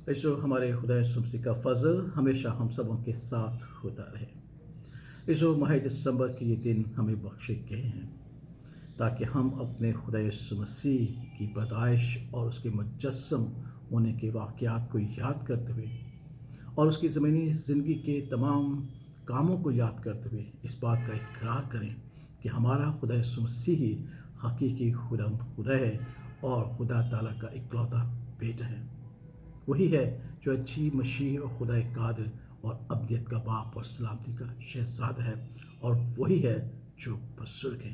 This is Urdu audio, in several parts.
ایشو ہمارے خدا شمسی کا فضل ہمیشہ ہم سبوں کے ساتھ ہوتا رہے۔ ایشو ماہ دسمبر کے یہ دن ہمیں بخشے گئے ہیں تاکہ ہم اپنے خدا یسوع مسیح کی پیدائش اور اس کے مجسم ہونے کے واقعات کو یاد کرتے ہوئے اور اس کی زمینی زندگی کے تمام کاموں کو یاد کرتے ہوئے اس بات کا اقرار کریں کہ ہمارا خدا یسوع مسیح ہی حقیقی خدا ہے اور خدا تعالیٰ کا اکلوتا بیٹا ہے۔ وہی ہے جو اچھی مشیر اور خدا قادر اور ابدیت کا باپ اور سلامتی کا شہزادہ ہے، اور وہی ہے جو بزرگ ہے۔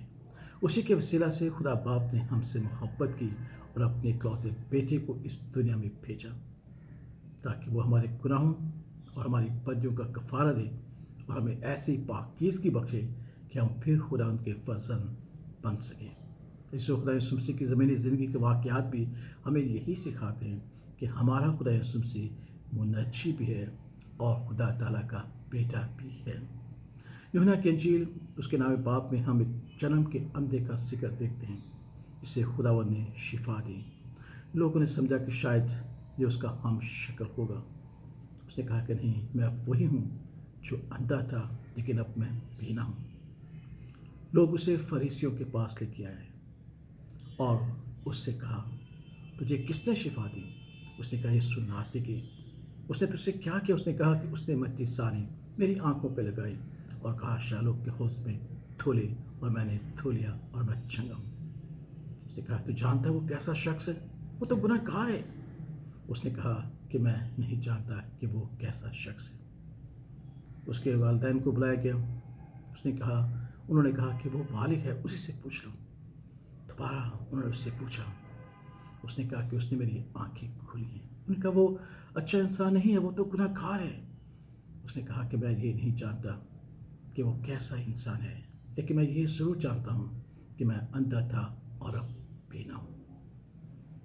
اسی کے وسیلہ سے خدا باپ نے ہم سے محبت کی اور اپنے اکلوتے بیٹے کو اس دنیا میں بھیجا تاکہ وہ ہمارے گناہوں اور ہماری بدیوں کا کفارہ دے اور ہمیں ایسی پاکیزگی بخشے کہ ہم پھر خدا ان کے فرزند بن سکیں۔ اس خدا یسوع مسیح کی زمینی زندگی کے واقعات بھی ہمیں یہی سکھاتے ہیں کہ ہمارا خدا یسوع مسیح منجی بھی ہے اور خدا تعالیٰ کا بیٹا بھی ہے۔ یوحنا کی انجیل اس کے نام باپ میں ہم ایک جنم کے اندھے کا ذکر دیکھتے ہیں جسے خداوند نے شفا دی۔ لوگوں نے سمجھا کہ شاید یہ اس کا ہم شکل ہوگا۔ اس نے کہا کہ نہیں، میں وہی ہوں جو اندھا تھا لیکن اب میں بینا ہوں۔ لوگ اسے فریسیوں کے پاس لے کے آئے اور اس سے کہا، تجھے کس نے شفا دی؟ اس نے کہا، یسوع ناصری۔ اس نے تجھ سے کیا کیا؟ اس نے کہا کہ اس نے مٹی سانی میری آنکھوں پہ لگائی اور کہا، شالوک کے حوض میں دھو لے، اور میں نے دھو لیا اور میں چنگا ہوں۔ اس نے کہا، تو جانتا ہے وہ کیسا شخص ہے؟ وہ تو گناہ گار ہے۔ اس نے کہا کہ میں نہیں جانتا کہ وہ کیسا شخص ہے۔ اس کے والدین کو بلایا گیا۔ انہوں نے کہا کہ وہ بالغ ہے، اسی سے پوچھ لو۔ دوبارہ انہوں نے اس سے پوچھا۔ اس نے کہا کہ اس نے میری آنکھیں کھولی ہیں۔ انہوں نے کہا وہ اچھا انسان نہیں ہے، وہ تو گناہ گار ہے۔ اس نے کہا کہ میں یہ نہیں جانتا کہ وہ کیسا انسان ہے، لیکن میں یہ ضرور جانتا ہوں کہ میں اندھا تھا اور اب بینا ہوں۔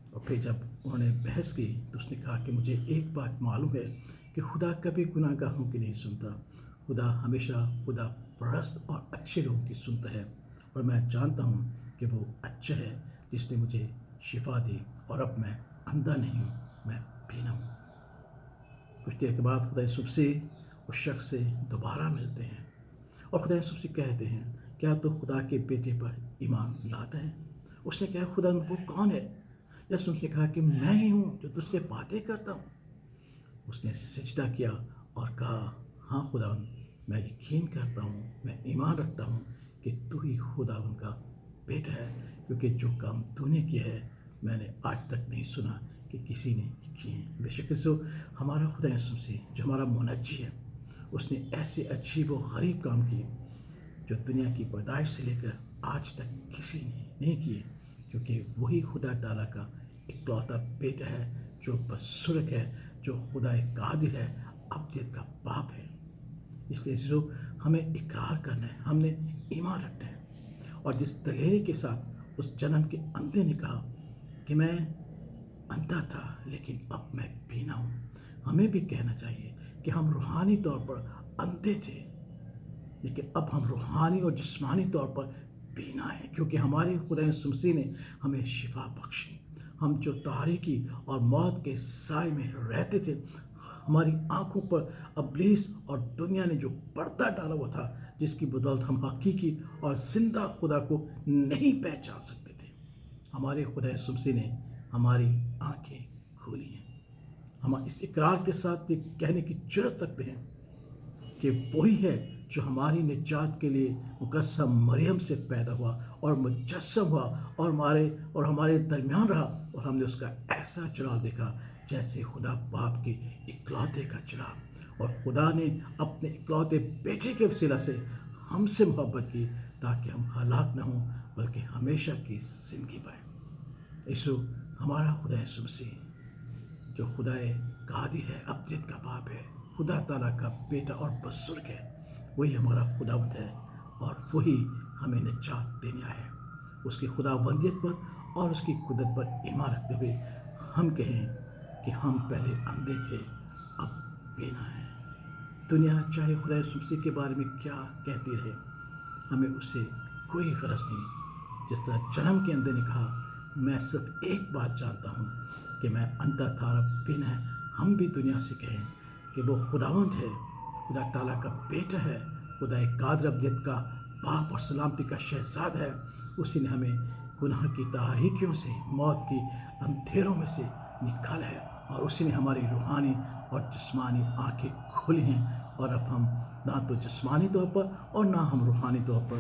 اور پھر جب انہوں نے بحث کی تو اس نے کہا کہ مجھے ایک بات معلوم ہے کہ خدا کبھی گناہ گاروں کی نہیں سنتا۔ خدا ہمیشہ خدا پرست اور اچھے لوگوں کی سنتا ہے، اور میں جانتا ہوں کہ وہ اچھا ہے جس نے مجھے شفا دی، اور اب میں اندھا نہیں ہوں، میں بینا ہوں۔ کچھ دیر کے بعد خدا یسوع مسیح اس شخص سے دوبارہ ملتے ہیں اور خدا یسوع مسیح کہتے ہیں، کیا تو خدا کے بیٹے پر ایمان لاتا ہے؟ اس نے کہا، خدا وہ کون ہے؟ یسوع مسیح نے کہا کہ میں ہی ہوں جو تجھ سے باتیں کرتا ہوں۔ اس نے سجدہ کیا اور کہا، ہاں خداوند، میں یقین کرتا ہوں، میں ایمان رکھتا ہوں کہ تو ہی خداوند کا بیٹا ہے، کیونکہ جو کام تو نے کیا ہے میں نے آج تک نہیں سنا کہ کسی نے کیے ہیں۔ بے شک ہمارا خدا یسوع مسیح جو ہمارا منجی ہے، اس نے ایسے عجیب و غریب کام کیے جو دنیا کی پیدائش سے لے کر آج تک کسی نے نہیں کیے، کیونکہ وہی خدا تعالیٰ کا اکلوتا بیٹا ہے جو بزرگ ہے، جو خدا قادر ہے، ابدیت کا باپ ہے۔ اس لیے ہمیں اقرار کرنا ہے، ہم نے ایمان رکھنا ہے۔ اور جس دلیری کے ساتھ اس جنم کے اندھے نے کہا کہ میں اندھا تھا لیکن اب میں بینا ہوں، ہمیں بھی کہنا چاہیے کہ ہم روحانی طور پر اندھے تھے لیکن اب ہم روحانی اور جسمانی طور پر بینا ہے، کیونکہ ہمارے خدا یسوع مسیح نے ہمیں شفا بخشی۔ ہم جو تاریکی اور موت کے سائے میں رہتے تھے، ہماری آنکھوں پر ابلیس اور دنیا نے جو پردہ ڈالا ہوا تھا، جس کی بدولت ہم حقیقی اور زندہ خدا کو نہیں پہچان سکتے تھے، ہمارے خدا یسوع مسیح نے ہماری آنکھیں کھولی ہیں۔ ہم اس اقرار کے ساتھ یہ کہنے کی جرات رکھتے ہیں کہ وہی ہے جو ہماری نجات کے لیے مقدسہ مریم سے پیدا ہوا اور مجسم ہوا اور ہمارے درمیان رہا، اور ہم نے اس کا ایسا جلال دیکھا جیسے خدا باپ کے اکلوتے کا جلال۔ اور خدا نے اپنے اکلوتے بیٹے کے وسیلہ سے ہم سے محبت کی تاکہ ہم ہلاک نہ ہوں بلکہ ہمیشہ کی زندگی پائیں۔ یسوع ہمارا خدا یسوع مسیح جو خدا قادر ہے، ابدیت کا باپ ہے، خدا تعالیٰ کا بیٹا اور بزرگ ہے، وہی ہمارا خداوند ہے، اور وہی ہمیں نجات دینے آیا ہے۔ اس کی خداوندیت پر اور اس کی قدرت پر ایمان رکھتے ہوئے ہم کہیں کہ ہم پہلے اندھے تھے، اب بینا ہے۔ دنیا چاہے خدا یسوع مسیح کے بارے میں کیا کہتی رہے، ہمیں اس سے کوئی غرض نہیں۔ جس طرح جنم کے اندھے نے کہا، میں صرف ایک بات جانتا ہوں کہ میں اندھا تھا اور اب بینا ہے، ہم بھی دنیا سے کہیں کہ وہ خداوند ہے، خدا تعالیٰ کا بیٹا ہے، خدا قادر ابدیت کا باپ اور سلامتی کا شہزاد ہے۔ اسی نے ہمیں گناہ کی تاریکیوں سے، موت کی اندھیروں میں سے نکالا ہے، اور اسی نے ہماری روحانی اور جسمانی آنکھیں کھولی ہیں، اور اب ہم نہ تو جسمانی طور پر اور نہ ہم روحانی طور پر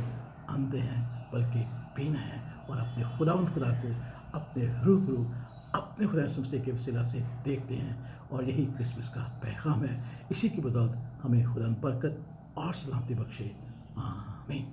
اندھے ہیں بلکہ بینا ہیں، اور اپنے خداوند خدا کو اپنے روبرو اپنے خدا یسوع مسیح کے وسیلہ سے دیکھتے ہیں، اور یہی کرسمس کا پیغام ہے۔ اسی کی بدولت ہمیں خدا برکت اور سلامتی بخشے، آمین۔